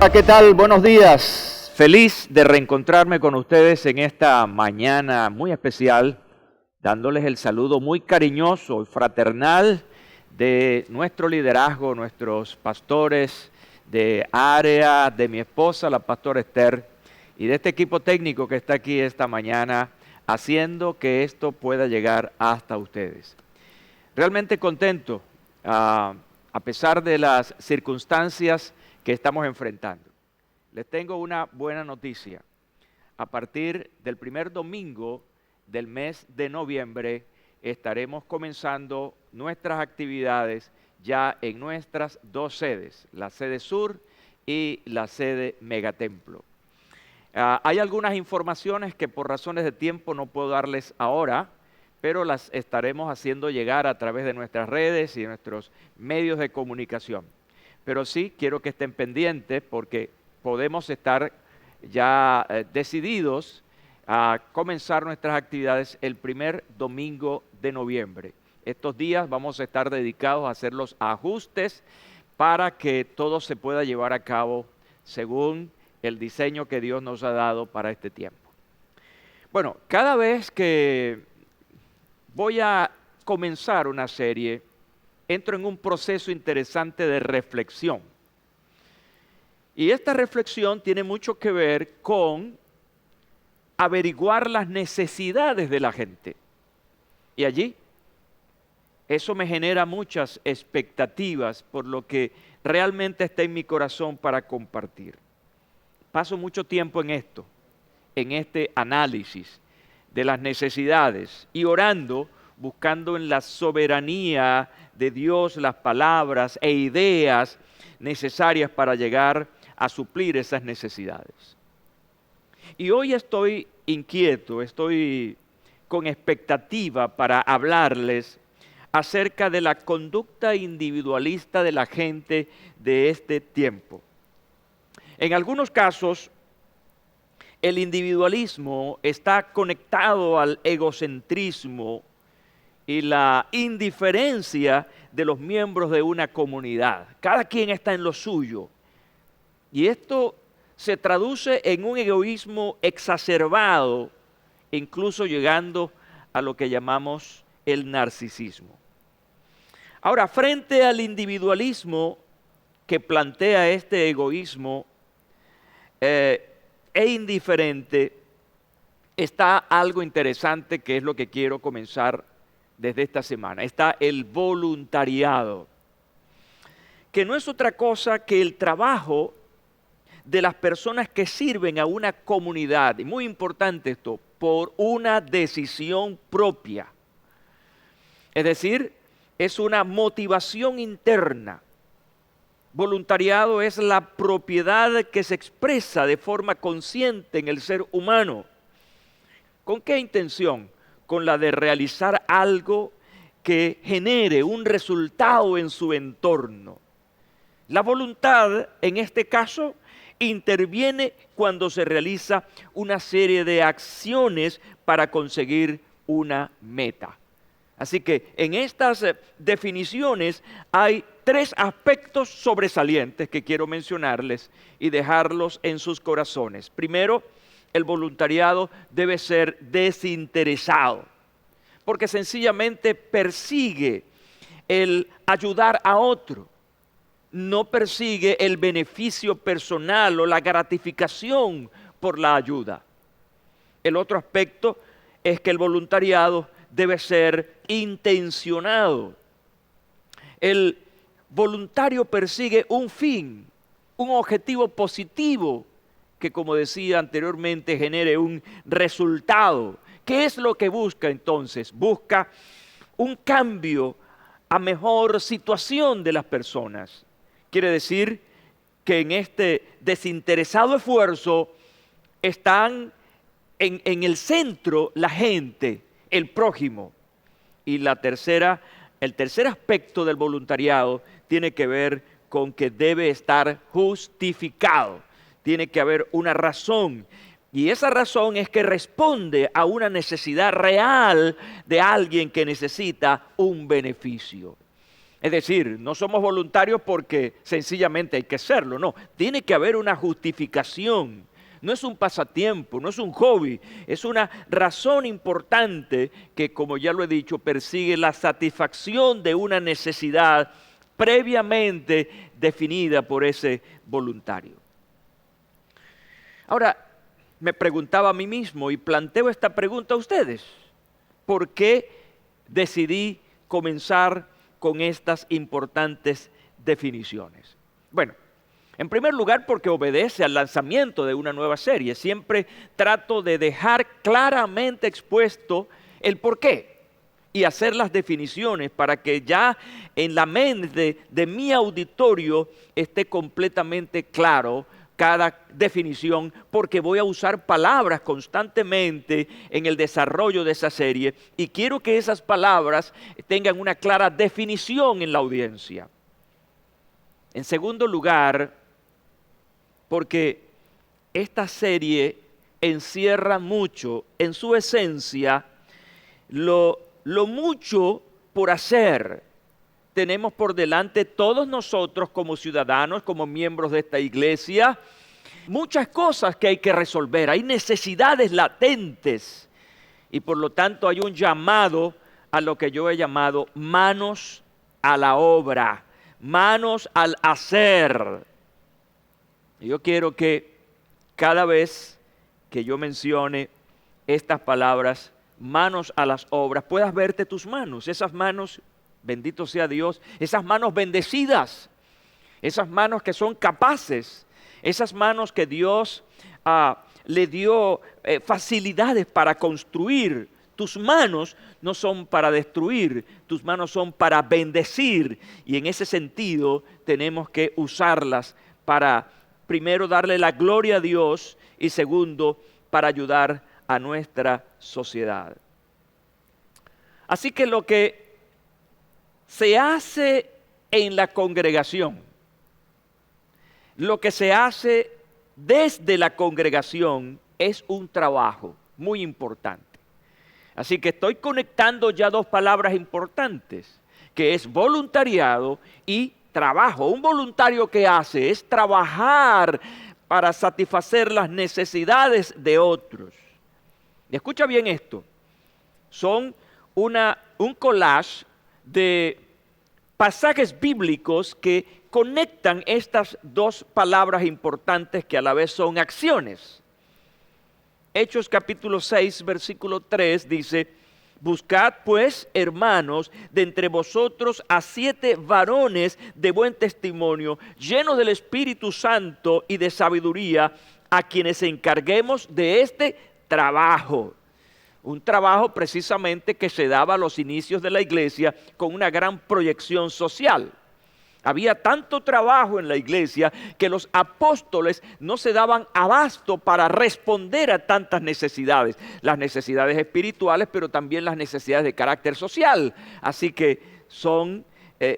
Hola, ¿qué tal? Buenos días. Feliz de reencontrarme con ustedes en esta mañana muy especial, dándoles el saludo muy cariñoso y fraternal de nuestro liderazgo, nuestros pastores de área, de mi esposa, la pastora Esther, y de este equipo técnico que está aquí esta mañana, haciendo que esto pueda llegar hasta ustedes. Realmente contento, a pesar de las circunstancias que estamos enfrentando. Les tengo una buena noticia. A partir del primer domingo del mes de noviembre estaremos comenzando nuestras actividades ya en nuestras dos sedes, la sede sur y la sede Megatemplo. Hay algunas informaciones que por razones de tiempo no puedo darles ahora, pero las estaremos haciendo llegar a través de nuestras redes y nuestros medios de comunicación. Pero sí quiero que estén pendientes porque podemos estar ya decididos a comenzar nuestras actividades el primer domingo de noviembre. Estos días vamos a estar dedicados a hacer los ajustes para que todo se pueda llevar a cabo según el diseño que Dios nos ha dado para este tiempo. Bueno, cada vez que voy a comenzar una serie, entro en un proceso interesante de reflexión. Y esta reflexión tiene mucho que ver con averiguar las necesidades de la gente. Y allí, eso me genera muchas expectativas por lo que realmente está en mi corazón para compartir. Paso mucho tiempo en esto, en este análisis de las necesidades y orando, buscando en la soberanía de Dios las palabras e ideas necesarias para llegar a suplir esas necesidades. Y hoy estoy inquieto, estoy con expectativa para hablarles acerca de la conducta individualista de la gente de este tiempo. En algunos casos, el individualismo está conectado al egocentrismo y la indiferencia de los miembros de una comunidad. Cada quien está en lo suyo. Y esto se traduce en un egoísmo exacerbado, incluso llegando a lo que llamamos el narcisismo. Ahora, frente al individualismo que plantea este egoísmo e indiferente, está algo interesante que es lo que quiero comenzar desde esta semana. Está el voluntariado, que no es otra cosa que el trabajo de las personas que sirven a una comunidad, y muy importante esto, por una decisión propia. Es decir, es una motivación interna. Voluntariado es la propiedad que se expresa de forma consciente en el ser humano. ¿Con qué intención? Con la de realizar algo que genere un resultado en su entorno. La voluntad, en este caso, interviene cuando se realiza una serie de acciones para conseguir una meta. Así que en estas definiciones hay tres aspectos sobresalientes que quiero mencionarles y dejarlos en sus corazones. Primero, el voluntariado debe ser desinteresado, porque sencillamente persigue el ayudar a otro. No persigue el beneficio personal o la gratificación por la ayuda. El otro aspecto es que el voluntariado debe ser intencionado. El voluntario persigue un fin, un objetivo positivo que, como decía anteriormente, genere un resultado. ¿Qué es lo que busca entonces? Busca un cambio a mejor situación de las personas. Quiere decir que en este desinteresado esfuerzo están en el centro la gente, el prójimo. Y el tercer aspecto del voluntariado tiene que ver con que debe estar justificado. Tiene que haber una razón. Y esa razón es que responde a una necesidad real de alguien que necesita un beneficio. Es decir, no somos voluntarios porque sencillamente hay que serlo, no. Tiene que haber una justificación. No es un pasatiempo, no es un hobby, es una razón importante que, como ya lo he dicho, persigue la satisfacción de una necesidad previamente definida por ese voluntario. Ahora, me preguntaba a mí mismo y planteo esta pregunta a ustedes. ¿Por qué decidí comenzar con estas importantes definiciones? Bueno, en primer lugar, porque obedece al lanzamiento de una nueva serie. Siempre trato de dejar claramente expuesto el porqué y hacer las definiciones para que ya en la mente de mi auditorio esté completamente claro cada definición, porque voy a usar palabras constantemente en el desarrollo de esa serie y quiero que esas palabras tengan una clara definición en la audiencia. En segundo lugar, porque esta serie encierra mucho en su esencia lo mucho por hacer. Tenemos por delante todos nosotros como ciudadanos, como miembros de esta iglesia, muchas cosas que hay que resolver, hay necesidades latentes y por lo tanto hay un llamado a lo que yo he llamado manos a la obra, manos al hacer. Y yo quiero que cada vez que yo mencione estas palabras, manos a las obras, puedas verte tus manos, esas manos, bendito sea Dios, esas manos bendecidas, esas manos que son capaces, esas manos que Dios le dio facilidades para construir. Tus manos no son para destruir, tus manos son para bendecir y en ese sentido tenemos que usarlas para primero darle la gloria a Dios y segundo para ayudar a nuestra sociedad. Así que lo que se hace en la congregación, lo que se hace desde la congregación es un trabajo muy importante. Así que estoy conectando ya dos palabras importantes, que es voluntariado y trabajo. Un voluntario que hace es trabajar para satisfacer las necesidades de otros. Y escucha bien esto, son un collage de pasajes bíblicos que conectan estas dos palabras importantes que a la vez son acciones. Hechos capítulo 6, versículo 3 dice: buscad pues, hermanos, de entre vosotros a 7 varones de buen testimonio, llenos del Espíritu Santo y de sabiduría, a quienes encarguemos de este trabajo. Un trabajo precisamente que se daba a los inicios de la iglesia con una gran proyección social. Había tanto trabajo en la iglesia que los apóstoles no se daban abasto para responder a tantas necesidades. Las necesidades espirituales, pero también las necesidades de carácter social. Así que son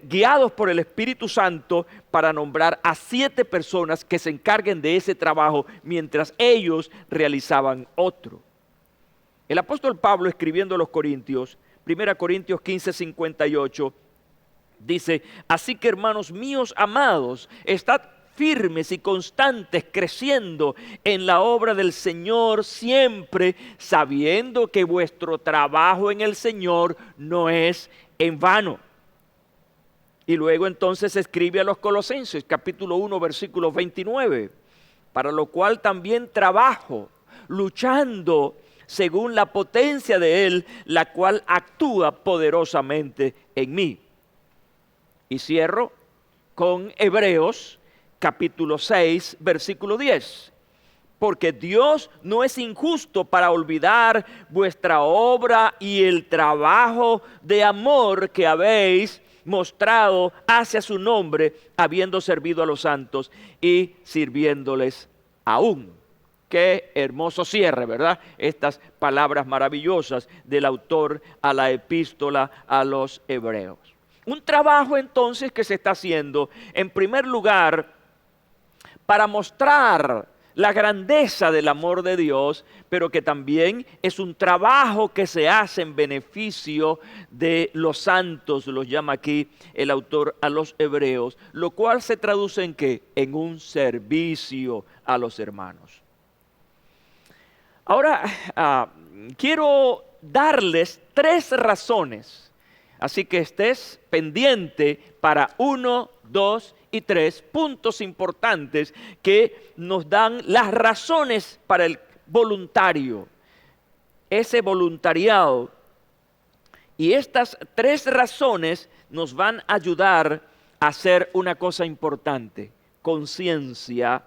guiados por el Espíritu Santo para nombrar a 7 personas que se encarguen de ese trabajo mientras ellos realizaban otro. El apóstol Pablo, escribiendo a los Corintios, 1 Corintios 15, 58, dice: así que, hermanos míos amados, estad firmes y constantes, creciendo en la obra del Señor siempre, sabiendo que vuestro trabajo en el Señor no es en vano. Y luego entonces escribe a los Colosenses, capítulo 1, versículo 29, para lo cual también trabajo, luchando según la potencia de Él, la cual actúa poderosamente en mí. Y cierro con Hebreos capítulo 6, versículo 10. Porque Dios no es injusto para olvidar vuestra obra y el trabajo de amor que habéis mostrado hacia su nombre, habiendo servido a los santos y sirviéndoles aún. Qué hermoso cierre, ¿verdad? Estas palabras maravillosas del autor a la epístola a los hebreos. Un trabajo entonces que se está haciendo, en primer lugar, para mostrar la grandeza del amor de Dios, pero que también es un trabajo que se hace en beneficio de los santos, los llama aquí el autor a los hebreos, lo cual se traduce en ¿qué? En un servicio a los hermanos. Ahora, quiero darles 3 razones, así que estés pendiente para 1, 2 y 3 puntos importantes que nos dan las razones para el voluntario, ese voluntariado. Y estas 3 razones nos van a ayudar a hacer una cosa importante: conciencia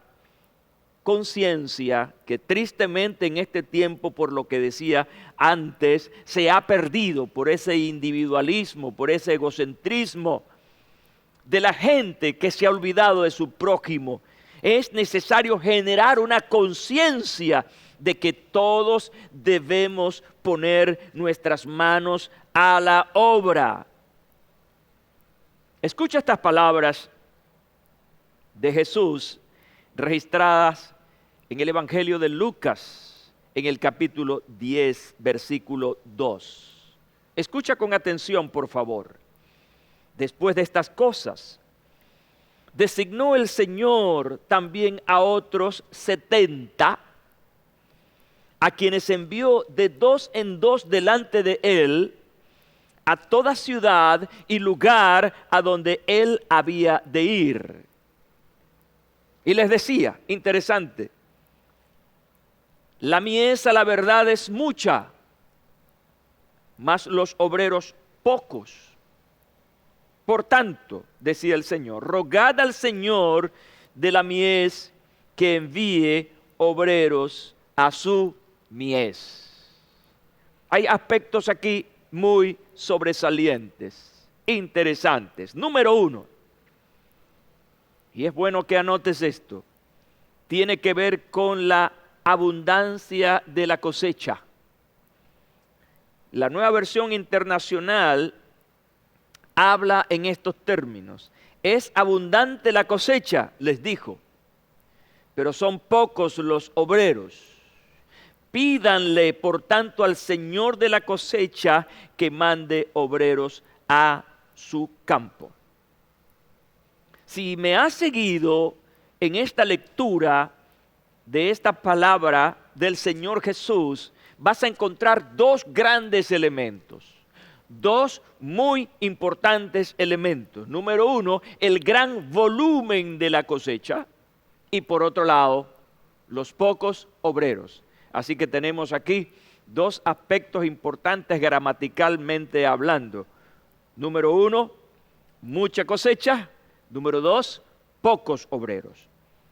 que tristemente en este tiempo, por lo que decía antes, se ha perdido por ese individualismo, por ese egocentrismo de la gente que se ha olvidado de su prójimo. Es necesario generar una conciencia de que todos debemos poner nuestras manos a la obra. Escucha estas palabras de Jesús registradas en el Evangelio de Lucas, en el capítulo 10, versículo 2. Escucha con atención, por favor. Después de estas cosas, designó el Señor también a otros 70, a quienes envió de 2 en 2 delante de él, a toda ciudad y lugar a donde él había de ir. Y les decía, interesante, la mies a la verdad es mucha, mas los obreros pocos. Por tanto, decía el Señor, rogad al Señor de la mies que envíe obreros a su mies. Hay aspectos aquí muy sobresalientes, interesantes. Número 1, y es bueno que anotes esto, tiene que ver con la abundancia de la cosecha. La Nueva Versión Internacional habla en estos términos. Es abundante la cosecha, les dijo, pero son pocos los obreros. Pídanle, por tanto, al Señor de la cosecha que mande obreros a su campo. Si me has seguido en esta lectura de esta palabra del Señor Jesús, vas a encontrar 2 grandes elementos. 2 muy importantes elementos. Número 1, el gran volumen de la cosecha, y por otro lado, los pocos obreros. Así que tenemos aquí 2 aspectos importantes gramaticalmente hablando. Número 1, mucha cosecha. Número 2, pocos obreros.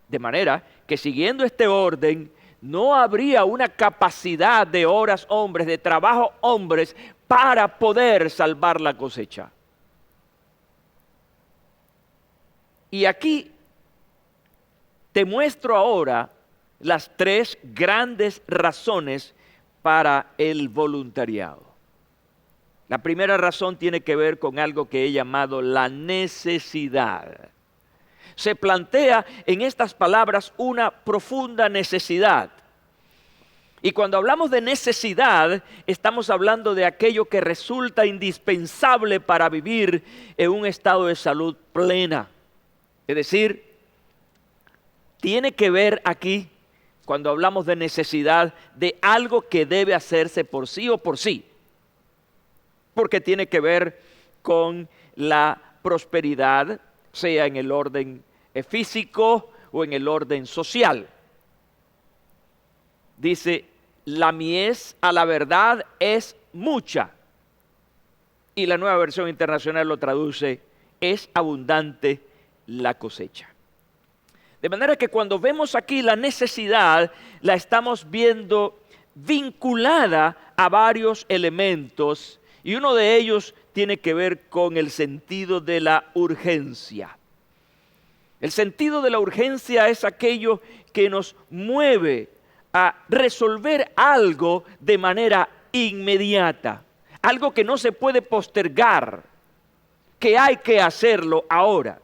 De manera que siguiendo este orden, no habría una capacidad de horas hombres, de trabajo hombres, para poder salvar la cosecha. Y aquí te muestro ahora las 3 grandes razones para el voluntariado. La primera razón tiene que ver con algo que he llamado la necesidad. Se plantea en estas palabras una profunda necesidad. Y cuando hablamos de necesidad, estamos hablando de aquello que resulta indispensable para vivir en un estado de salud plena. Es decir, tiene que ver aquí, cuando hablamos de necesidad, de algo que debe hacerse por sí o por sí. Porque tiene que ver con la prosperidad, sea en el orden físico o en el orden social. Dice, la mies a la verdad es mucha. Y la Nueva Versión Internacional lo traduce, es abundante la cosecha. De manera que cuando vemos aquí la necesidad, la estamos viendo vinculada a varios elementos, y uno de ellos tiene que ver con el sentido de la urgencia. El sentido de la urgencia es aquello que nos mueve a resolver algo de manera inmediata, algo que no se puede postergar, que hay que hacerlo ahora.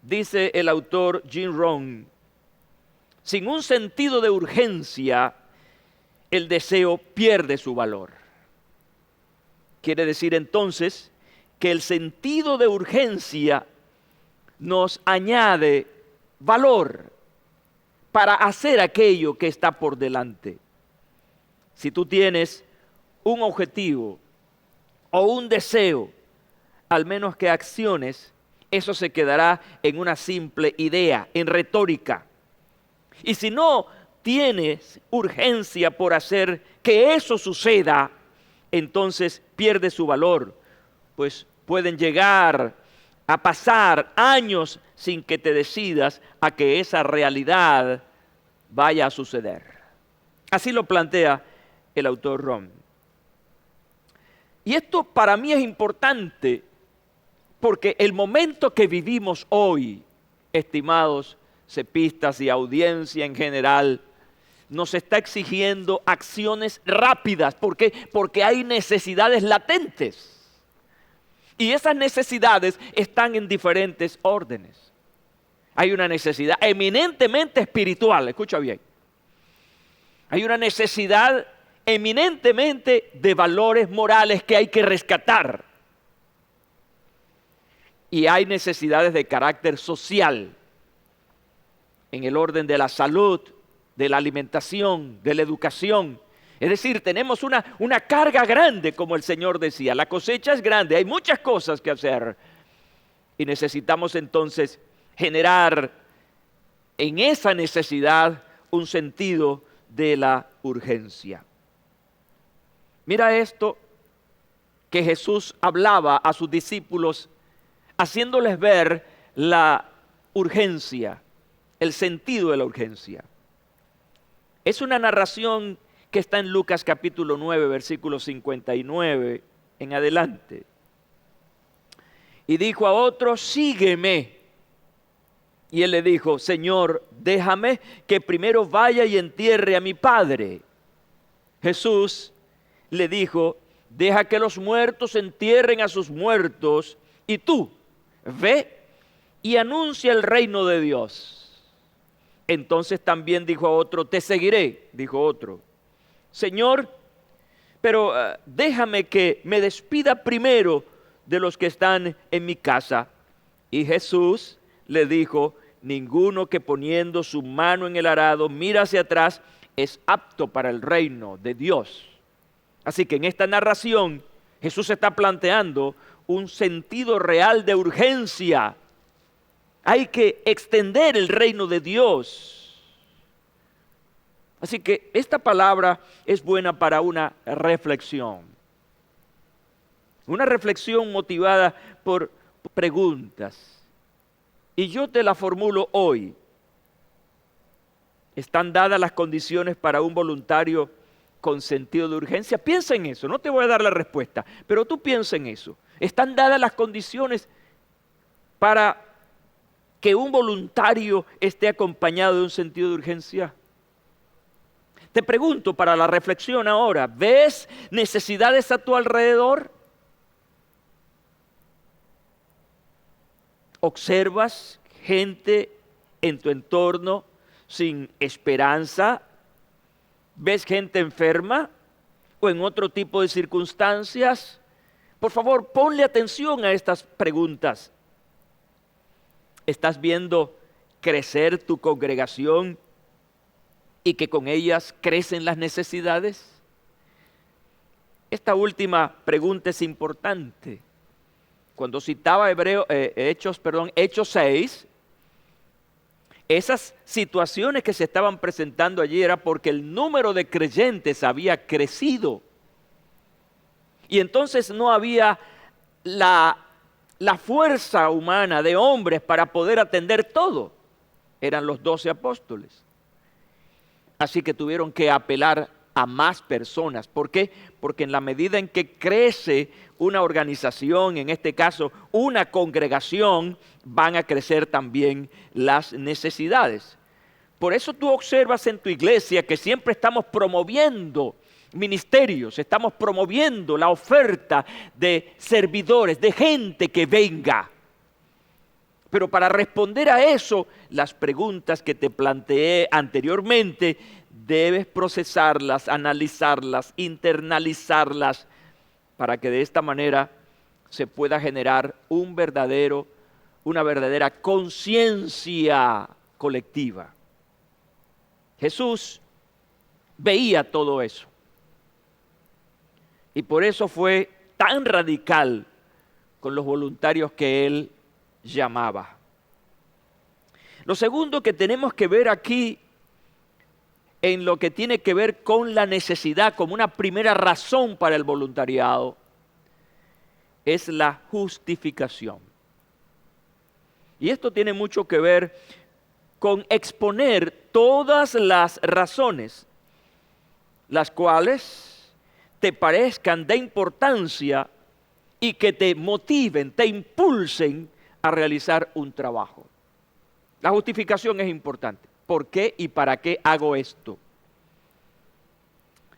Dice el autor Jim Rohn sin un sentido de urgencia, el deseo pierde su valor. Quiere decir entonces que el sentido de urgencia nos añade valor para hacer aquello que está por delante. Si tú tienes un objetivo o un deseo, al menos que acciones, eso se quedará en una simple idea, en retórica. Y si no tienes urgencia por hacer que eso suceda, entonces pierde su valor, pues pueden llegar a pasar años sin que te decidas a que esa realidad vaya a suceder. Así lo plantea el autor Rom. Y esto para mí es importante porque el momento que vivimos hoy, estimados cepistas y audiencia en general, nos está exigiendo acciones rápidas. ¿Por qué? Porque hay necesidades latentes. Y esas necesidades están en diferentes órdenes. Hay una necesidad eminentemente espiritual, escucha bien. Hay una necesidad eminentemente de valores morales que hay que rescatar. Y hay necesidades de carácter social, en el orden de la salud, de la alimentación, de la educación. Es decir, tenemos una carga grande, como el Señor decía. La cosecha es grande, hay muchas cosas que hacer. Y necesitamos entonces generar en esa necesidad un sentido de la urgencia. Mira esto que Jesús hablaba a sus discípulos, haciéndoles ver la urgencia, el sentido de la urgencia. Es una narración que está en Lucas capítulo 9, versículo 59 en adelante. Y dijo a otro, sígueme. Y él le dijo, Señor, déjame que primero vaya y entierre a mi padre. Jesús le dijo, deja que los muertos entierren a sus muertos, y tú, ve y anuncia el reino de Dios. Entonces también dijo a otro, te seguiré, dijo otro. Señor, pero déjame que me despida primero de los que están en mi casa. Y Jesús le dijo, ninguno que poniendo su mano en el arado mira hacia atrás es apto para el reino de Dios. Así que en esta narración Jesús está planteando un sentido real de urgencia. Hay que extender el reino de Dios. Así que esta palabra es buena para una reflexión. Una reflexión motivada por preguntas. Y yo te la formulo hoy. ¿Están dadas las condiciones para un voluntario con sentido de urgencia? Piensa en eso, no te voy a dar la respuesta, pero tú piensa en eso. ¿Están dadas las condiciones para que un voluntario esté acompañado de un sentido de urgencia? Te pregunto para la reflexión ahora, ¿ves necesidades a tu alrededor? ¿Observas gente en tu entorno sin esperanza? ¿Ves gente enferma o en otro tipo de circunstancias? Por favor, ponle atención a estas preguntas. ¿Estás viendo crecer tu congregación y que con ellas crecen las necesidades? Esta última pregunta es importante. Cuando citaba Hechos 6, esas situaciones que se estaban presentando allí era porque el número de creyentes había crecido. Y entonces no había la fuerza humana de hombres para poder atender todo. Eran los 12 apóstoles. Así que tuvieron que apelar a más personas. ¿Por qué? Porque en la medida en que crece una organización, en este caso una congregación, van a crecer también las necesidades. Por eso tú observas en tu iglesia que siempre estamos promoviendo ministerios, estamos promoviendo la oferta de servidores, de gente que venga. Pero para responder a eso, las preguntas que te planteé anteriormente, debes procesarlas, analizarlas, internalizarlas, para que de esta manera se pueda generar una verdadera conciencia colectiva. Jesús veía todo eso. Y por eso fue tan radical con los voluntarios que él llamaba. Lo segundo que tenemos que ver aquí, en lo que tiene que ver con la necesidad, como una primera razón para el voluntariado, es la justificación. Y esto tiene mucho que ver con exponer todas las razones, las cuales te parezcan de importancia y que te motiven, te impulsen a realizar un trabajo. La justificación es importante. ¿Por qué y para qué hago esto?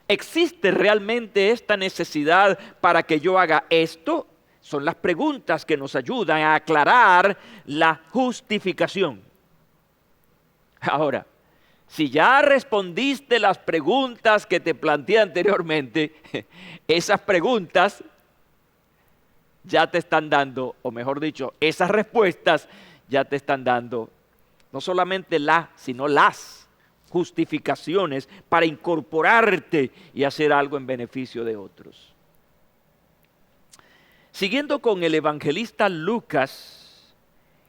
¿Existe realmente esta necesidad para que yo haga esto? Son las preguntas que nos ayudan a aclarar la justificación. Ahora, si ya respondiste las preguntas que te planteé anteriormente, esas preguntas ya te están dando, o mejor dicho, esas respuestas ya te están dando no solamente sino las justificaciones para incorporarte y hacer algo en beneficio de otros. Siguiendo con el evangelista Lucas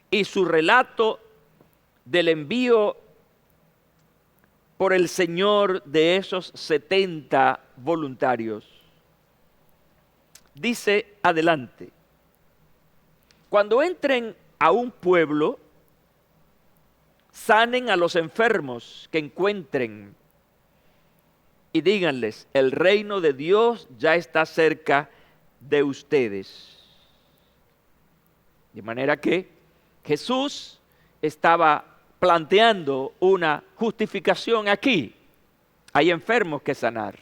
y su relato del envío por el Señor de esos 70 voluntarios, dice adelante: cuando entren a un pueblo, sanen a los enfermos que encuentren y díganles: el reino de Dios ya está cerca de ustedes. De manera que Jesús estaba planteando una justificación aquí. Hay enfermos que sanar.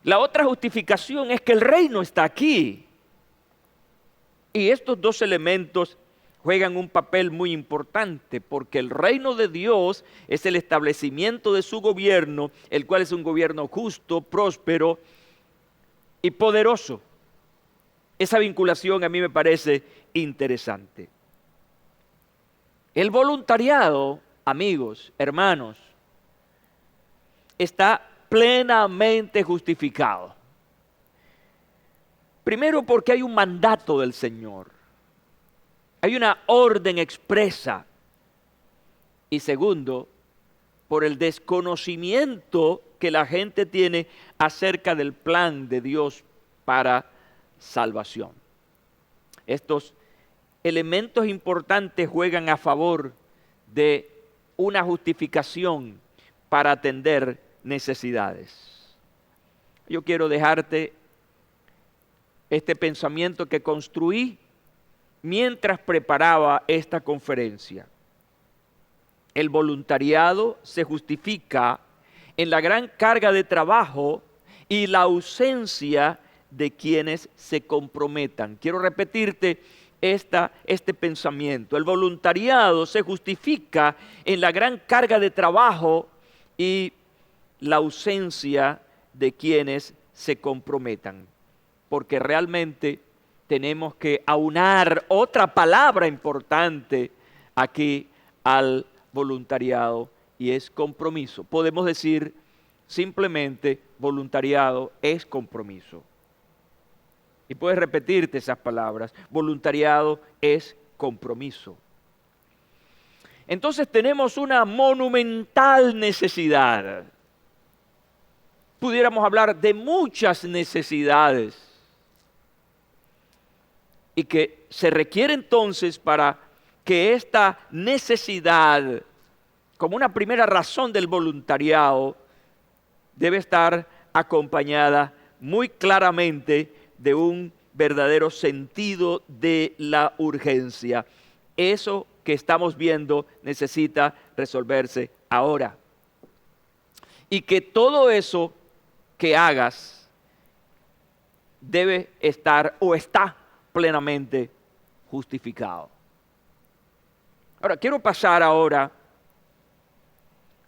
La otra justificación es que el reino está aquí. Y estos dos elementos juegan un papel muy importante, porque el reino de Dios es el establecimiento de su gobierno, el cual es un gobierno justo, próspero y poderoso. Esa vinculación a mí me parece interesante. El voluntariado, amigos, hermanos, está plenamente justificado. Primero, porque hay un mandato del Señor. Hay una orden expresa. Y segundo, por el desconocimiento que la gente tiene acerca del plan de Dios para salvación. Estos elementos importantes juegan a favor de una justificación para atender necesidades. Yo quiero dejarte este pensamiento que construí mientras preparaba esta conferencia. El voluntariado se justifica en la gran carga de trabajo y la ausencia de quienes se comprometan. Quiero repetirte este pensamiento. El voluntariado se justifica en la gran carga de trabajo y la ausencia de quienes se comprometan. Porque realmente tenemos que aunar otra palabra importante aquí al voluntariado, y es compromiso. Podemos decir simplemente voluntariado es compromiso. Y puedes repetirte esas palabras. Voluntariado es compromiso. Entonces tenemos una monumental necesidad. Pudiéramos hablar de muchas necesidades. Y que se requiere entonces para que esta necesidad, como una primera razón del voluntariado, debe estar acompañada muy claramente de un verdadero sentido de la urgencia. Eso que estamos viendo necesita resolverse ahora. Y que todo eso que hagas debe estar o está plenamente justificado. Ahora, quiero pasar ahora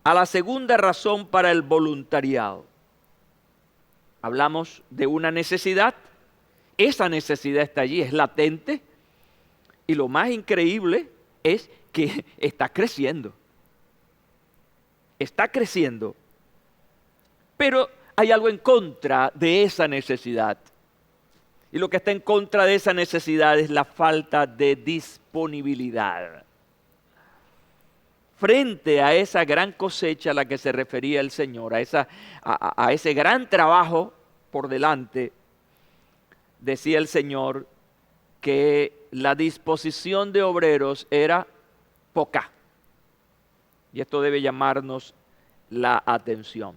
a la segunda razón para el voluntariado. Hablamos de una necesidad. Esa necesidad está allí, es latente. Y lo más increíble es que está creciendo. Está creciendo. Pero hay algo en contra de esa necesidad. Y lo que está en contra de esa necesidad es la falta de disponibilidad. Frente a esa gran cosecha a la que se refería el Señor, a ese gran trabajo por delante, decía el Señor que la disposición de obreros era poca. Y esto debe llamarnos la atención.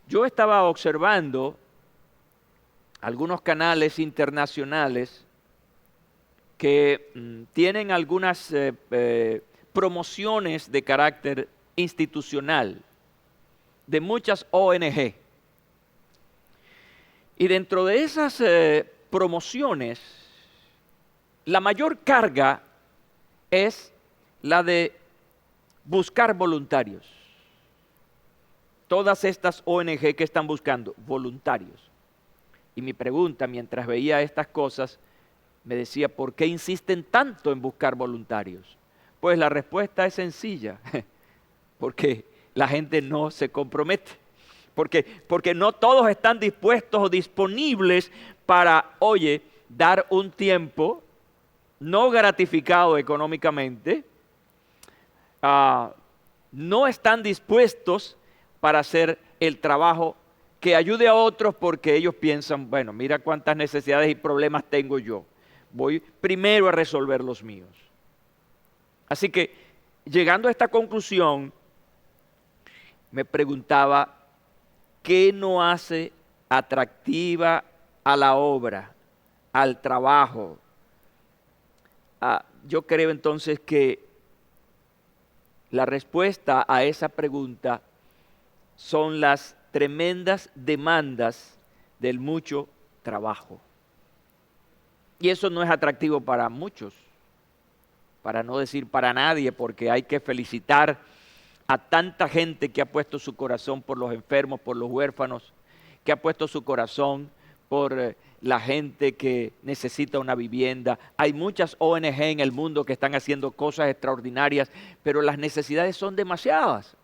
Yo estaba observando algunos canales internacionales que tienen algunas promociones de carácter institucional de muchas ONG. Y dentro de esas promociones, la mayor carga es la de buscar voluntarios. Todas estas ONG que están buscando voluntarios. Y mi pregunta mientras veía estas cosas, me decía, ¿por qué insisten tanto en buscar voluntarios? Pues la respuesta es sencilla, porque la gente no se compromete, porque no todos están dispuestos o disponibles para, dar un tiempo no gratificado económicamente, no están dispuestos para hacer el trabajo que ayude a otros porque ellos piensan, bueno, mira cuántas necesidades y problemas tengo yo. Voy primero a resolver los míos. Así que, llegando a esta conclusión, me preguntaba, ¿qué no hace atractiva a la obra, al trabajo? Yo creo entonces que la respuesta a esa pregunta son las tremendas demandas del mucho trabajo. Y eso no es atractivo para muchos, para no decir para nadie, porque hay que felicitar a tanta gente que ha puesto su corazón por los enfermos, por los huérfanos, que ha puesto su corazón por la gente que necesita una vivienda. Hay muchas ONG en el mundo que están haciendo cosas extraordinarias, pero las necesidades son demasiadas.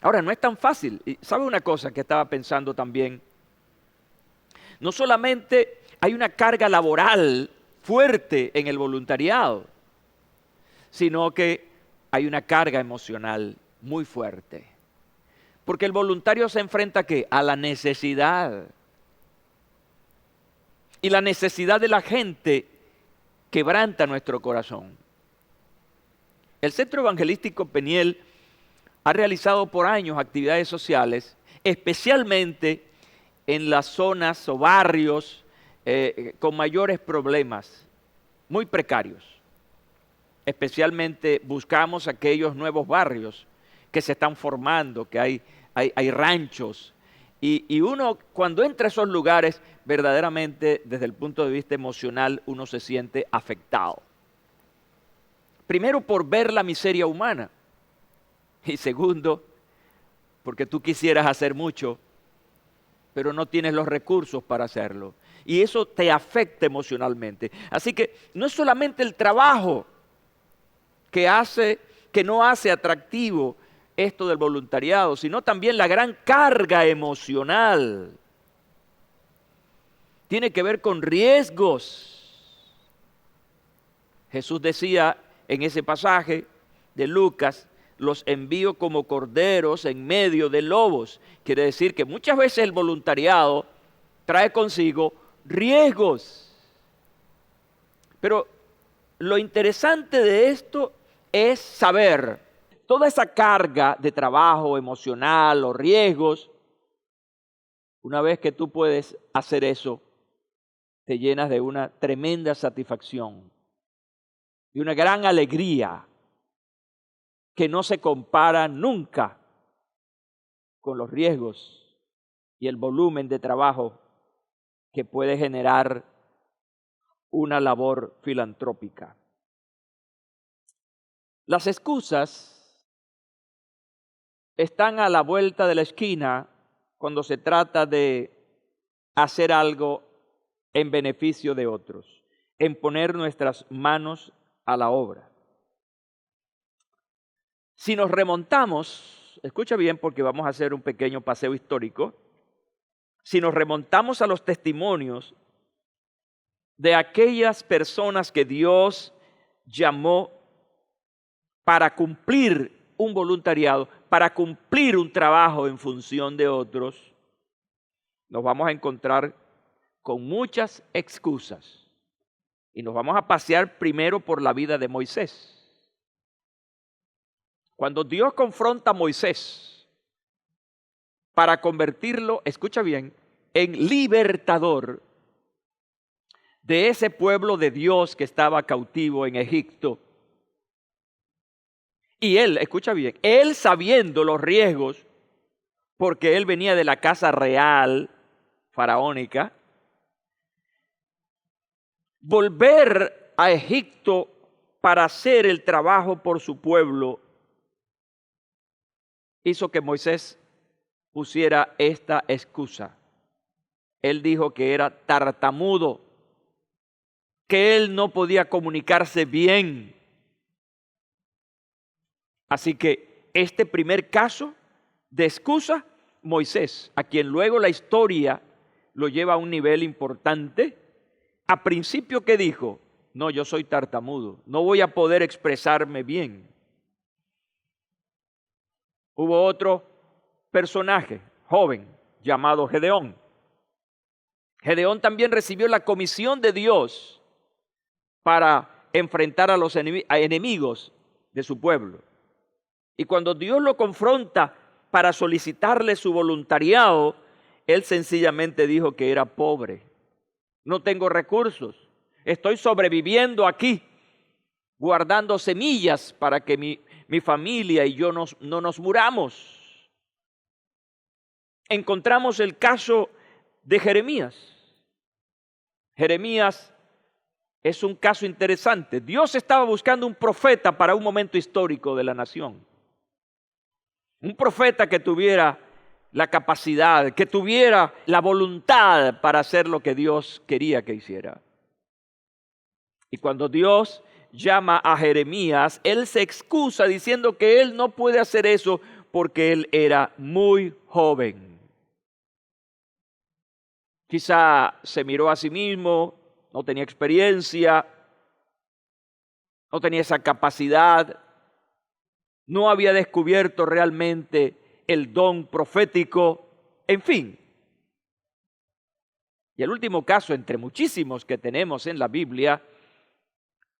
Ahora, no es tan fácil. ¿Sabe una cosa que estaba pensando también? No solamente hay una carga laboral fuerte en el voluntariado, sino que hay una carga emocional muy fuerte. Porque el voluntario se enfrenta ¿a qué? A la necesidad. Y la necesidad de la gente quebranta nuestro corazón. El Centro Evangelístico Peniel ha realizado por años actividades sociales, especialmente en las zonas o barrios con mayores problemas, muy precarios. Especialmente buscamos aquellos nuevos barrios que se están formando, que hay ranchos. Y uno cuando entra a esos lugares, verdaderamente desde el punto de vista emocional, uno se siente afectado. Primero por ver la miseria humana. Y segundo, porque tú quisieras hacer mucho, pero no tienes los recursos para hacerlo. Y eso te afecta emocionalmente. Así que no es solamente el trabajo que no hace atractivo esto del voluntariado, sino también la gran carga emocional. Tiene que ver con riesgos. Jesús decía en ese pasaje de Lucas, los envío como corderos en medio de lobos. Quiere decir que muchas veces el voluntariado trae consigo riesgos. Pero lo interesante de esto es saber toda esa carga de trabajo emocional o riesgos. Una vez que tú puedes hacer eso, te llenas de una tremenda satisfacción y una gran alegría que no se compara nunca con los riesgos y el volumen de trabajo que puede generar una labor filantrópica. Las excusas están a la vuelta de la esquina cuando se trata de hacer algo en beneficio de otros, en poner nuestras manos a la obra. Si nos remontamos, escucha bien porque vamos a hacer un pequeño paseo histórico, si nos remontamos a los testimonios de aquellas personas que Dios llamó para cumplir un voluntariado, para cumplir un trabajo en función de otros, nos vamos a encontrar con muchas excusas. Y nos vamos a pasear primero por la vida de Moisés. Cuando Dios confronta a Moisés para convertirlo, escucha bien, en libertador de ese pueblo de Dios que estaba cautivo en Egipto. Y él, escucha bien, él sabiendo los riesgos, porque él venía de la casa real faraónica, volver a Egipto para hacer el trabajo por su pueblo, hizo que Moisés pusiera esta excusa. Él dijo que era tartamudo, que él no podía comunicarse bien. Así que este primer caso de excusa, Moisés, a quien luego la historia lo lleva a un nivel importante, a principio, ¿qué dijo? No, yo soy tartamudo, no voy a poder expresarme bien. Hubo otro personaje, joven, llamado Gedeón. Gedeón también recibió la comisión de Dios para enfrentar a los enemigos de su pueblo. Y cuando Dios lo confronta para solicitarle su voluntariado, él sencillamente dijo que era pobre. No tengo recursos, estoy sobreviviendo aquí, guardando semillas para que mi familia y yo no nos muramos. Encontramos el caso de Jeremías. Jeremías es un caso interesante. Dios estaba buscando un profeta para un momento histórico de la nación. Un profeta que tuviera la capacidad, que tuviera la voluntad para hacer lo que Dios quería que hiciera. Y cuando Dios llama a Jeremías, él se excusa diciendo que él no puede hacer eso porque él era muy joven. Quizá se miró a sí mismo, no tenía experiencia, no tenía esa capacidad, no había descubierto realmente el don profético, en fin. Y el último caso, entre muchísimos que tenemos en la Biblia,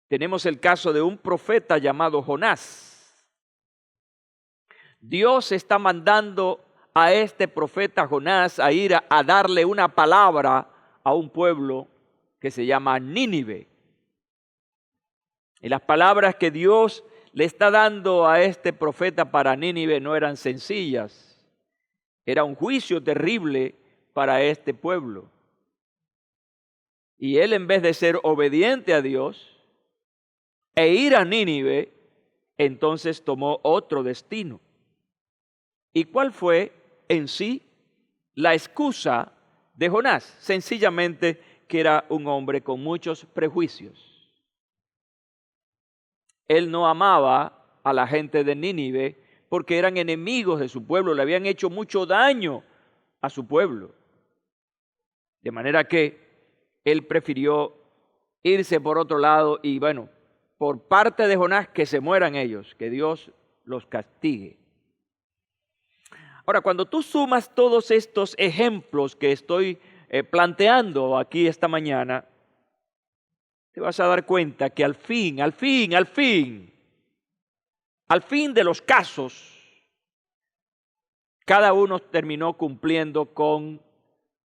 tenemos el caso de un profeta llamado Jonás. Dios está mandando a este profeta Jonás a ir a darle una palabra a un pueblo que se llama Nínive. Y las palabras que Dios le está dando a este profeta para Nínive no eran sencillas. Era un juicio terrible para este pueblo. Y él, en vez de ser obediente a Dios e ir a Nínive, entonces tomó otro destino. ¿Y cuál fue en sí la excusa de Jonás? Sencillamente que era un hombre con muchos prejuicios. Él no amaba a la gente de Nínive porque eran enemigos de su pueblo, le habían hecho mucho daño a su pueblo. De manera que él prefirió irse por otro lado y bueno, por parte de Jonás que se mueran ellos, que Dios los castigue. Ahora, cuando tú sumas todos estos ejemplos que estoy planteando aquí esta mañana, te vas a dar cuenta que al fin de los casos, cada uno terminó cumpliendo con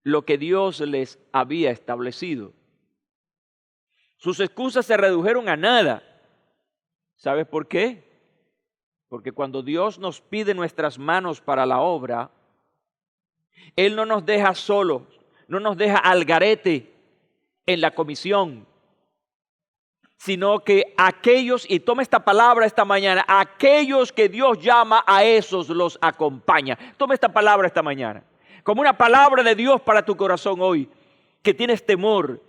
lo que Dios les había establecido. Sus excusas se redujeron a nada. ¿Sabes por qué? Porque cuando Dios nos pide nuestras manos para la obra, Él no nos deja solos, no nos deja al garete en la comisión. sino que aquellos, y toma esta palabra esta mañana, aquellos que Dios llama, a esos los acompaña. Toma esta palabra esta mañana, como una palabra de Dios para tu corazón hoy, que tienes temor,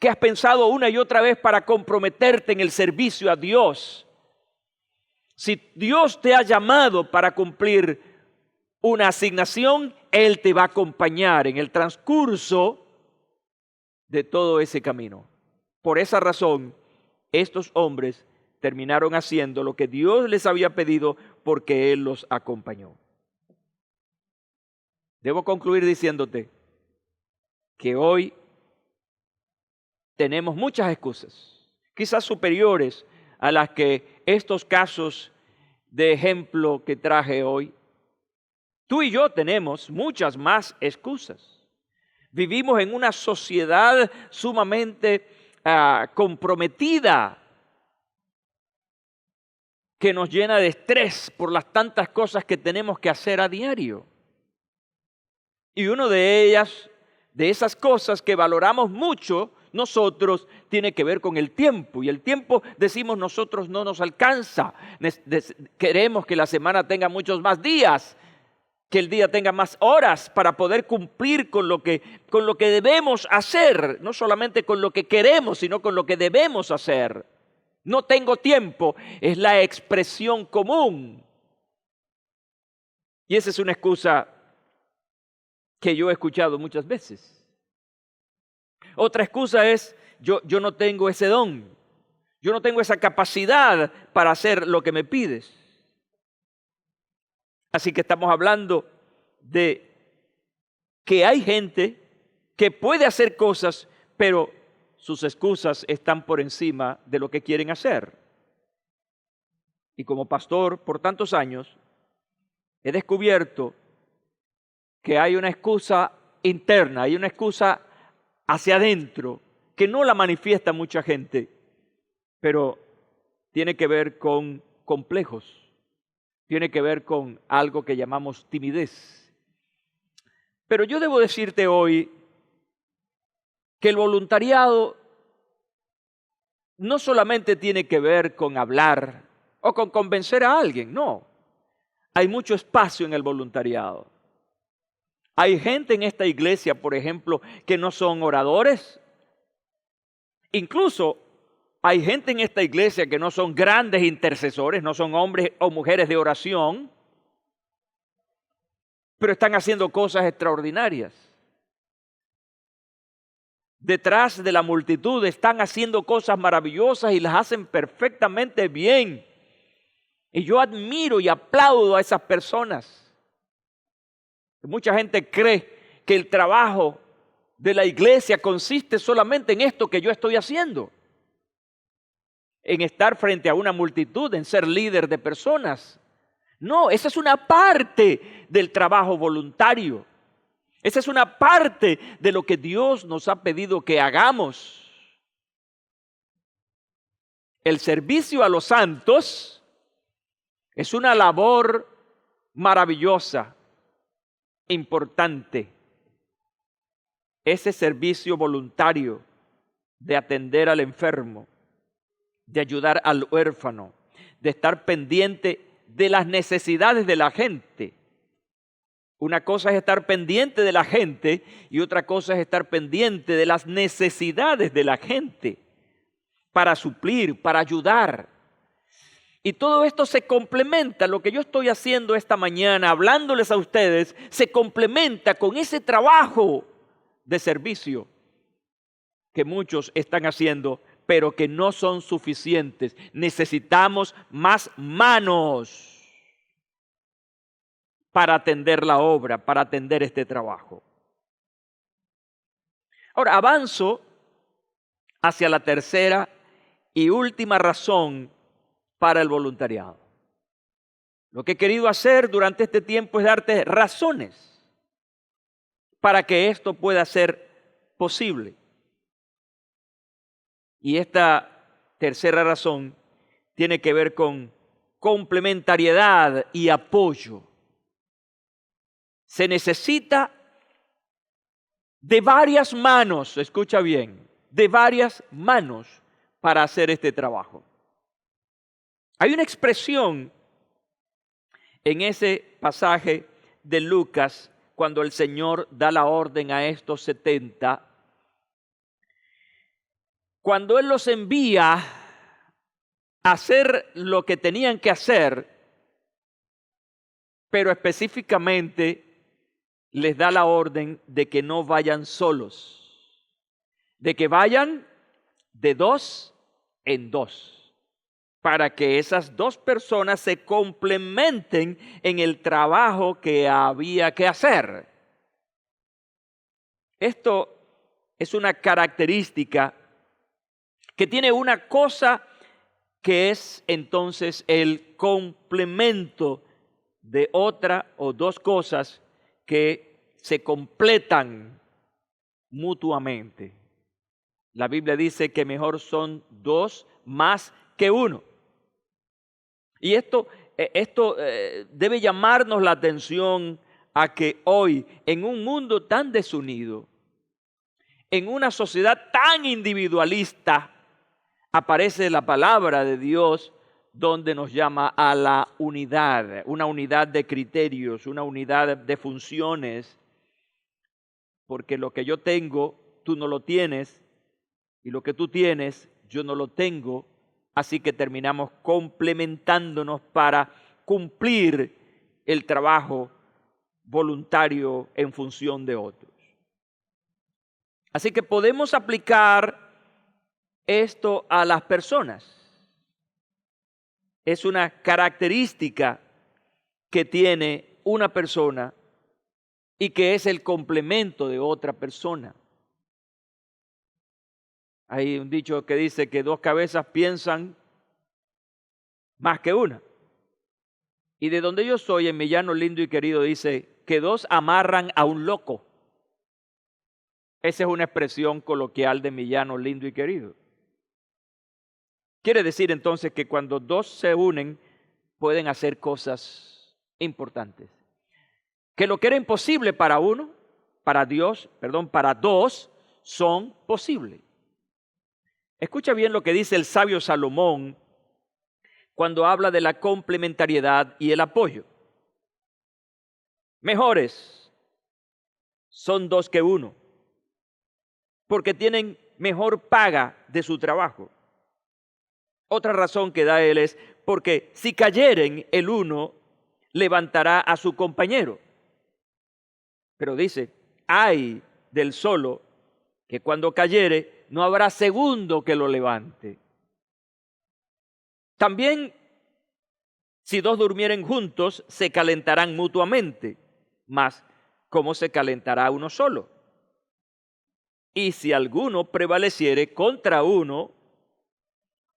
que has pensado una y otra vez para comprometerte en el servicio a Dios. Si Dios te ha llamado para cumplir una asignación, Él te va a acompañar en el transcurso de todo ese camino. Por esa razón, estos hombres terminaron haciendo lo que Dios les había pedido porque Él los acompañó. Debo concluir diciéndote que hoy tenemos muchas excusas, quizás superiores a las que estos casos de ejemplo que traje hoy. Tú y yo tenemos muchas más excusas. Vivimos en una sociedad sumamente comprometida, que nos llena de estrés por las tantas cosas que tenemos que hacer a diario. Y una de ellas, de esas cosas que valoramos mucho nosotros, tiene que ver con el tiempo. Y el tiempo, decimos nosotros, no nos alcanza. Queremos que la semana tenga muchos más días, que el día tenga más horas para poder cumplir con lo que debemos hacer. No solamente con lo que queremos, sino con lo que debemos hacer. No tengo tiempo es la expresión común. Y esa es una excusa que yo he escuchado muchas veces. Otra excusa es, yo no tengo ese don, yo no tengo esa capacidad para hacer lo que me pides. Así que estamos hablando de que hay gente que puede hacer cosas, pero sus excusas están por encima de lo que quieren hacer. Y como pastor por tantos años, he descubierto que hay una excusa interna, hay una excusa hacia adentro, que no la manifiesta mucha gente, pero tiene que ver con complejos, tiene que ver con algo que llamamos timidez. Pero yo debo decirte hoy que el voluntariado no solamente tiene que ver con hablar o con convencer a alguien, no. Hay mucho espacio en el voluntariado. Hay gente en esta iglesia, por ejemplo, que no son oradores. Incluso hay gente en esta iglesia que no son grandes intercesores, no son hombres o mujeres de oración, pero están haciendo cosas extraordinarias. Detrás de la multitud están haciendo cosas maravillosas y las hacen perfectamente bien. Y yo admiro y aplaudo a esas personas. Mucha gente cree que el trabajo de la iglesia consiste solamente en esto que yo estoy haciendo, en estar frente a una multitud, en ser líder de personas. No, esa es una parte del trabajo voluntario. Esa es una parte de lo que Dios nos ha pedido que hagamos. El servicio a los santos es una labor maravillosa, importante. Ese servicio voluntario de atender al enfermo, de ayudar al huérfano, de estar pendiente de las necesidades de la gente. Una cosa es estar pendiente de la gente y otra cosa es estar pendiente de las necesidades de la gente para suplir, para ayudar. Y todo esto se complementa, lo que yo estoy haciendo esta mañana, hablándoles a ustedes, se complementa con ese trabajo de servicio que muchos están haciendo, pero que no son suficientes. Necesitamos más manos para atender la obra, para atender este trabajo. Ahora, avanzo hacia la tercera y última razón para el voluntariado. Lo que he querido hacer durante este tiempo es darte razones para que esto pueda ser posible. Y esta tercera razón tiene que ver con complementariedad y apoyo. Se necesita de varias manos, escucha bien, de varias manos para hacer este trabajo. Hay una expresión en ese pasaje de Lucas cuando el Señor da la orden a estos 70. Cuando Él los envía a hacer lo que tenían que hacer, pero específicamente les da la orden de que no vayan solos, de que vayan de 2 en 2, para que esas 2 personas se complementen en el trabajo que había que hacer. Esto es una característica que tiene una cosa que es entonces el complemento de otra o 2 cosas que se completan mutuamente. La Biblia dice que mejor son 2 más que 1. Y esto debe llamarnos la atención a que hoy, en un mundo tan desunido, en una sociedad tan individualista, aparece la palabra de Dios donde nos llama a la unidad, una unidad de criterios, una unidad de funciones, porque lo que yo tengo, tú no lo tienes, y lo que tú tienes, yo no lo tengo, así que terminamos complementándonos para cumplir el trabajo voluntario en función de otros. Así que podemos aplicar esto a las personas. Es una característica que tiene una persona y que es el complemento de otra persona. Hay un dicho que dice que 2 cabezas piensan más que una. Y de donde yo soy, en mi llano lindo y querido, dice que 2 amarran a un loco. Esa es una expresión coloquial de mi llano lindo y querido. Quiere decir entonces que cuando 2 se unen, pueden hacer cosas importantes. Que lo que era imposible para uno, para 2, son posibles. Escucha bien lo que dice el sabio Salomón cuando habla de la complementariedad y el apoyo. Mejores son 2 que 1, porque tienen mejor paga de su trabajo. Otra razón que da él es porque si cayeren, el uno levantará a su compañero. Pero dice, ay del solo, que cuando cayere no habrá segundo que lo levante. También, si 2 durmieren juntos, se calentarán mutuamente, mas ¿cómo se calentará uno solo? Y si alguno prevaleciere contra uno,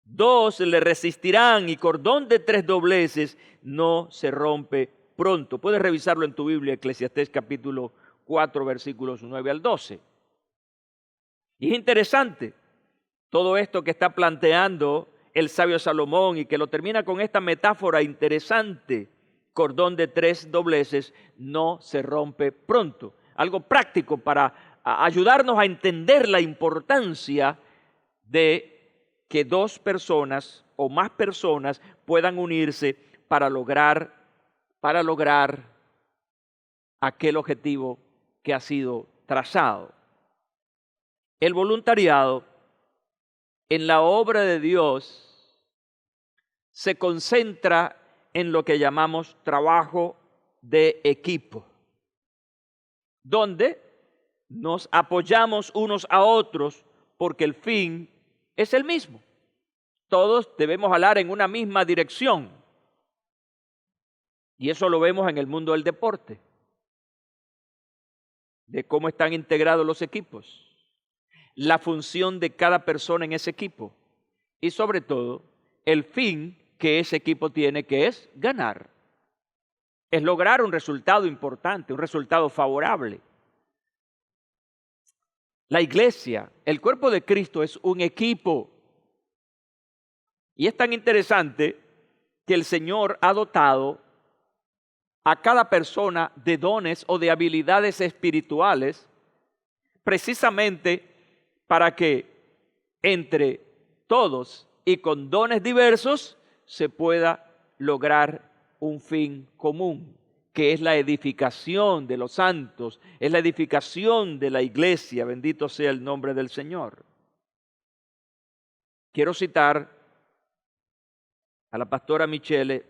2 le resistirán, y cordón de 3 dobleces no se rompe pronto. Puedes revisarlo en tu Biblia, Eclesiastés capítulo 4, versículos 9 al 12. Y es interesante todo esto que está planteando el sabio Salomón y que lo termina con esta metáfora interesante. Cordón de 3 dobleces no se rompe pronto. Algo práctico para ayudarnos a entender la importancia de que 2 personas o más personas puedan unirse para lograr aquel objetivo que ha sido trazado. El voluntariado en la obra de Dios se concentra en lo que llamamos trabajo de equipo, donde nos apoyamos unos a otros porque el fin es el mismo. Todos debemos jalar en una misma dirección. Y eso lo vemos en el mundo del deporte, de cómo están integrados los equipos, la función de cada persona en ese equipo y sobre todo el fin que ese equipo tiene, que es ganar. Es lograr un resultado importante, un resultado favorable. La iglesia, el cuerpo de Cristo es un equipo. Y es tan interesante que el Señor ha dotado a cada persona de dones o de habilidades espirituales precisamente para que entre todos y con dones diversos se pueda lograr un fin común, que es la edificación de los santos, es la edificación de la iglesia, bendito sea el nombre del Señor. Quiero citar a la pastora Michelle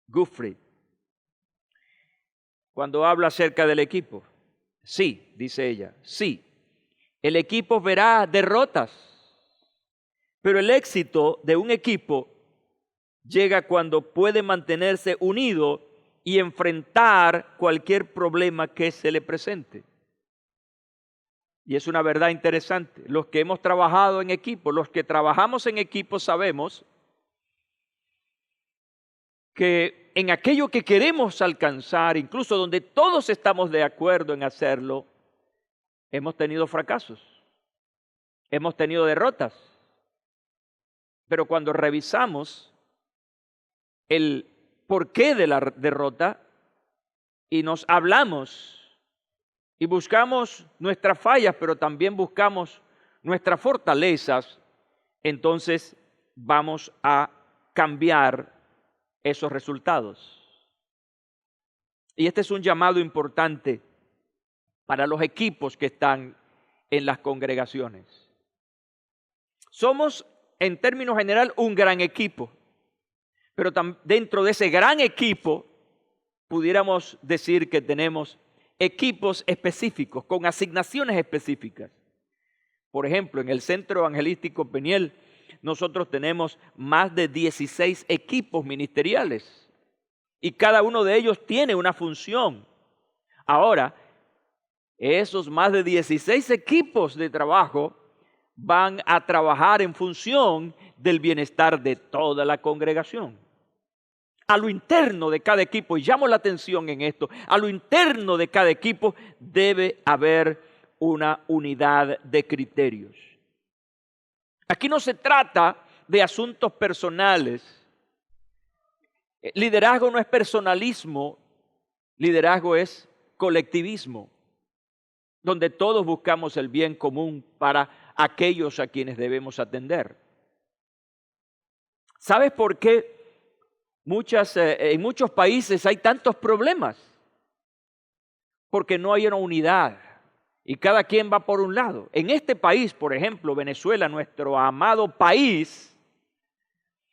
Guthrie cuando habla acerca del equipo. Sí, dice ella, sí, el equipo verá derrotas, pero el éxito de un equipo llega cuando puede mantenerse unido y enfrentar cualquier problema que se le presente. Y es una verdad interesante. Los que hemos trabajado en equipo, los que trabajamos en equipo sabemos que en aquello que queremos alcanzar, incluso donde todos estamos de acuerdo en hacerlo, hemos tenido fracasos, hemos tenido derrotas. Pero cuando revisamos el porqué de la derrota y nos hablamos y buscamos nuestras fallas, pero también buscamos nuestras fortalezas, entonces vamos a cambiar esos resultados. Y este es un llamado importante para los equipos que están en las congregaciones. Somos, en términos general, un gran equipo, pero dentro de ese gran equipo pudiéramos decir que tenemos equipos específicos, con asignaciones específicas. Por ejemplo, en el Centro Evangelístico Peniel, nosotros tenemos más de 16 equipos ministeriales y cada uno de ellos tiene una función. Ahora, esos más de 16 equipos de trabajo van a trabajar en función del bienestar de toda la congregación. A lo interno de cada equipo, y llamo la atención en esto, a lo interno de cada equipo debe haber una unidad de criterios. Aquí no se trata de asuntos personales. Liderazgo no es personalismo, liderazgo es colectivismo, donde todos buscamos el bien común para aquellos a quienes debemos atender. ¿Sabes por qué en muchos países hay tantos problemas? Porque no hay una unidad y cada quien va por un lado. En este país, por ejemplo, Venezuela, nuestro amado país,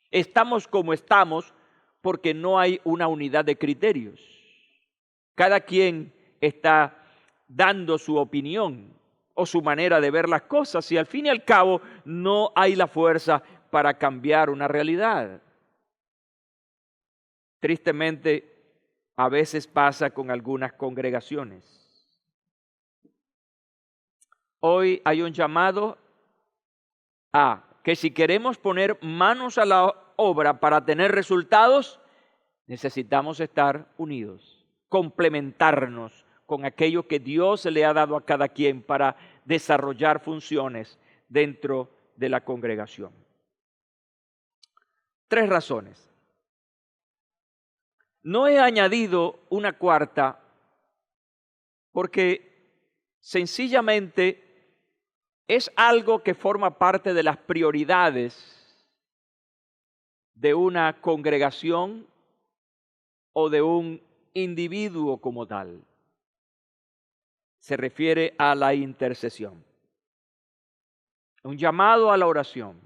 estamos como estamos porque no hay una unidad de criterios. Cada quien está dando su opinión o su manera de ver las cosas y al fin y al cabo no hay la fuerza para cambiar una realidad. Tristemente, a veces pasa con algunas congregaciones. Hoy hay un llamado a que si queremos poner manos a la obra para tener resultados, necesitamos estar unidos, complementarnos con aquello que Dios le ha dado a cada quien para desarrollar funciones dentro de la congregación. 3 razones. No he añadido una cuarta porque sencillamente es algo que forma parte de las prioridades de una congregación o de un individuo como tal. Se refiere a la intercesión. Un llamado a la oración.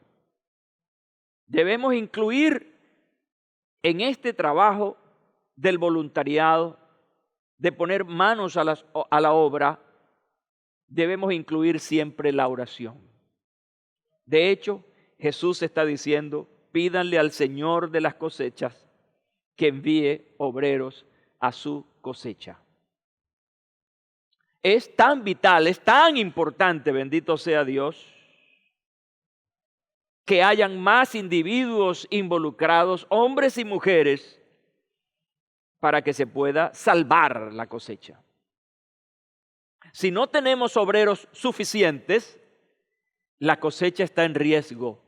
Debemos incluir en este trabajo del voluntariado, de poner manos a la obra, debemos incluir siempre la oración. De hecho, Jesús está diciendo, pídanle al Señor de las cosechas que envíe obreros a su cosecha. Es tan vital, es tan importante, bendito sea Dios, que hayan más individuos involucrados, hombres y mujeres, para que se pueda salvar la cosecha. Si no tenemos obreros suficientes, la cosecha está en riesgo.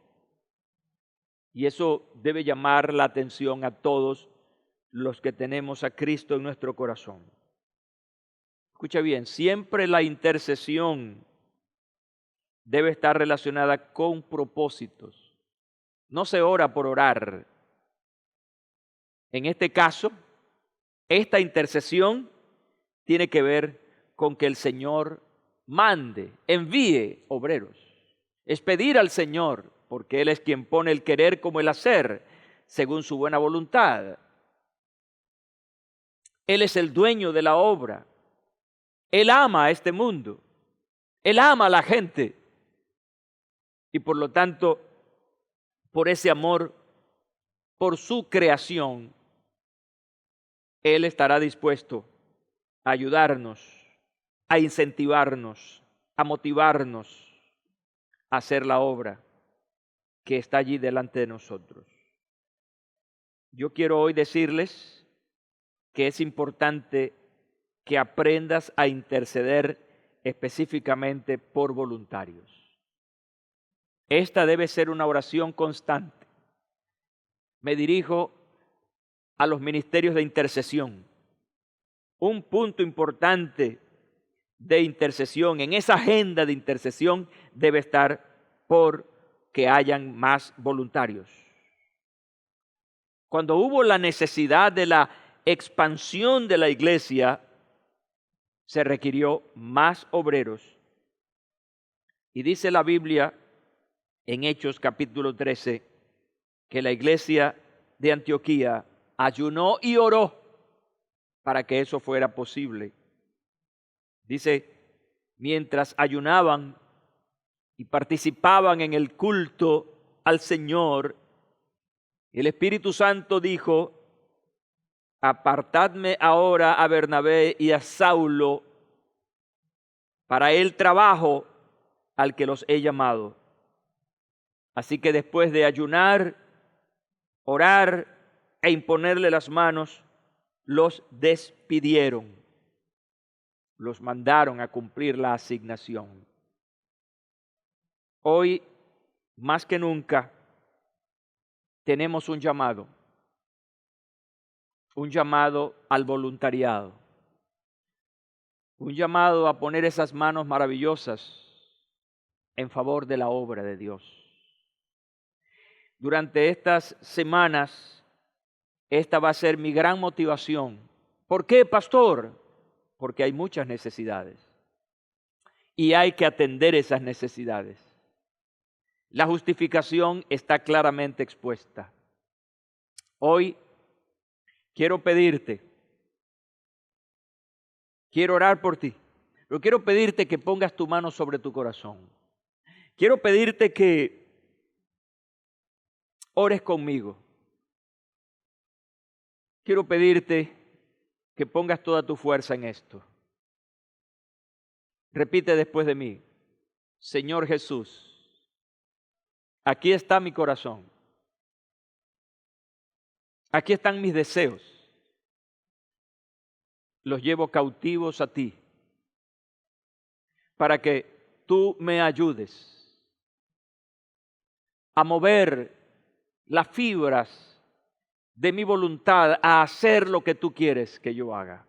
Y eso debe llamar la atención a todos los que tenemos a Cristo en nuestro corazón. Escucha bien, siempre la intercesión debe estar relacionada con propósitos. No se ora por orar. En este caso, esta intercesión tiene que ver con que el Señor mande, envíe obreros. Es pedir al Señor, porque Él es quien pone el querer como el hacer, según su buena voluntad. Él es el dueño de la obra. Él ama a este mundo. Él ama a la gente. Y por lo tanto, por ese amor, por su creación, Él estará dispuesto a ayudarnos, a incentivarnos, a motivarnos a hacer la obra que está allí delante de nosotros. Yo quiero hoy decirles que es importante que aprendas a interceder específicamente por voluntarios. Esta debe ser una oración constante. Me dirijo a los ministerios de intercesión. Un punto importante de intercesión, en esa agenda de intercesión, debe estar por que hayan más voluntarios. Cuando hubo la necesidad de la expansión de la iglesia, se requirió más obreros. Y dice la Biblia en Hechos capítulo 13 que la iglesia de Antioquía ayunó y oró para que eso fuera posible. Dice, mientras ayunaban y participaban en el culto al Señor, el Espíritu Santo dijo, apartadme ahora a Bernabé y a Saulo para el trabajo al que los he llamado. Así que después de ayunar, orar e imponerle las manos, los despidieron. Los mandaron a cumplir la asignación. Hoy, más que nunca, tenemos un llamado al voluntariado, un llamado a poner esas manos maravillosas en favor de la obra de Dios. Durante estas semanas, esta va a ser mi gran motivación. ¿Por qué, pastor? Porque hay muchas necesidades y hay que atender esas necesidades. La justificación está claramente expuesta. Hoy quiero pedirte, quiero orar por ti, pero quiero pedirte que pongas tu mano sobre tu corazón. Quiero pedirte que ores conmigo. Quiero pedirte que pongas toda tu fuerza en esto. Repite después de mí, Señor Jesús, aquí está mi corazón. Aquí están mis deseos. Los llevo cautivos a ti para que tú me ayudes a mover las fibras de mi voluntad a hacer lo que tú quieres que yo haga.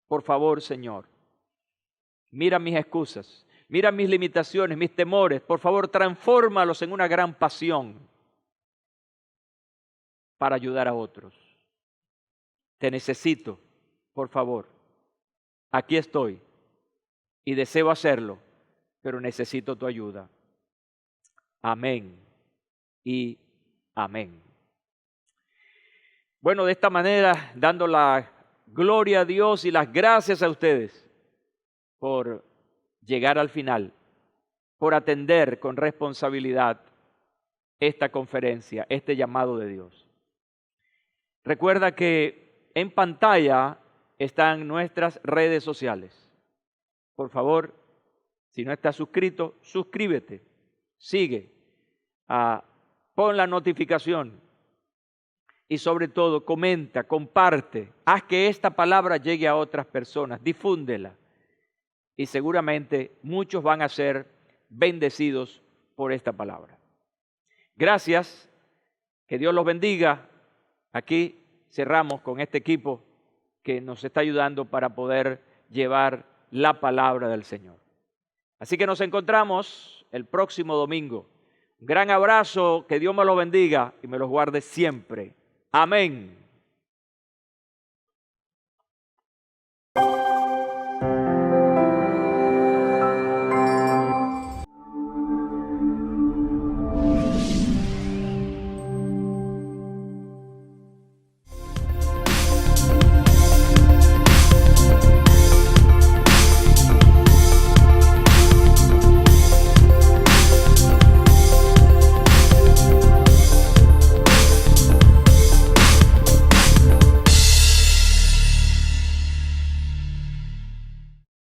Por favor, Señor, mira mis excusas, mira mis limitaciones, mis temores. Por favor, transfórmalos en una gran pasión para ayudar a otros. Te necesito, por favor. Aquí estoy y deseo hacerlo, pero necesito tu ayuda. Amén y amén. Bueno, de esta manera, dando la gloria a Dios y las gracias a ustedes por llegar al final, por atender con responsabilidad esta conferencia, este llamado de Dios. Recuerda que en pantalla están nuestras redes sociales. Por favor, si no estás suscrito, suscríbete, sigue, pon la notificación y sobre todo comenta, comparte, haz que esta palabra llegue a otras personas, difúndela y seguramente muchos van a ser bendecidos por esta palabra. Gracias, que Dios los bendiga. Aquí cerramos con este equipo que nos está ayudando para poder llevar la palabra del Señor. Así que nos encontramos el próximo domingo. Un gran abrazo, que Dios me los bendiga y me los guarde siempre. Amén.